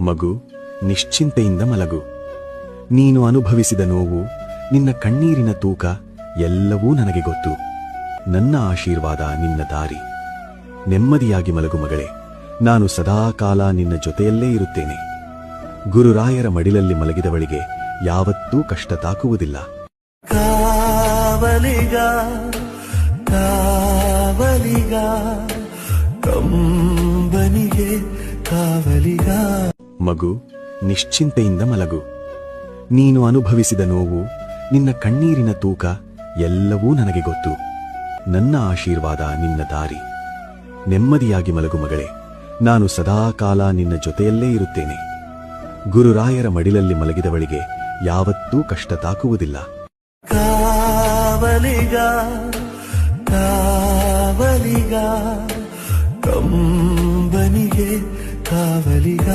ಮಗು, ನಿಶ್ಚಿಂತೆಯಿಂದ ಮಲಗು. ನೀನು ಅನುಭವಿಸಿದ ನೋವು, ನಿನ್ನ ಕಣ್ಣೀರಿನ ತೂಕ ಎಲ್ಲವೂ ನನಗೆ ಗೊತ್ತು. ನನ್ನ ಆಶೀರ್ವಾದ ನಿನ್ನ ದಾರಿ. ನೆಮ್ಮದಿಯಾಗಿ ಮಲಗು ಮಗಳೇ. ನಾನು ಸದಾಕಾಲ ನಿನ್ನ ಜೊತೆಯಲ್ಲೇ ಇರುತ್ತೇನೆ. ಗುರುರಾಯರ ಮಡಿಲಲ್ಲಿ ಮಲಗಿದವಳಿಗೆ ಯಾವತ್ತೂ ಕಷ್ಟ ತಾಕುವುದಿಲ್ಲ. ಕಾವಲಿಗ ಕಾವಲಿಗ ಕಂಬನಿಗೆ ಕಾವಲಿಗ. ಮಗು, ನಿಶ್ಚಿಂತೆಯಿಂದ ಮಲಗು. ನೀನು ಅನುಭವಿಸಿದ ನೋವು, ನಿನ್ನ ಕಣ್ಣೀರಿನ ತೂಕ ಎಲ್ಲವೂ ನನಗೆ ಗೊತ್ತು. ನನ್ನ ಆಶೀರ್ವಾದ ನಿನ್ನ ದಾರಿ. ನೆಮ್ಮದಿಯಾಗಿ ಮಲಗು ಮಗಳೇ. ನಾನು ಸದಾಕಾಲ ನಿನ್ನ ಜೊತೆಯಲ್ಲೇ ಇರುತ್ತೇನೆ. ಗುರುರಾಯರ ಮಡಿಲಲ್ಲಿ ಮಲಗಿದವಳಿಗೆ ಯಾವತ್ತೂ ಕಷ್ಟ ತಾಕುವುದಿಲ್ಲ. ಕಾವಲಿಗ ಕಾವಲಿಗ ಕಂಬನಿಗೆ ಕಾವಲಿಗ.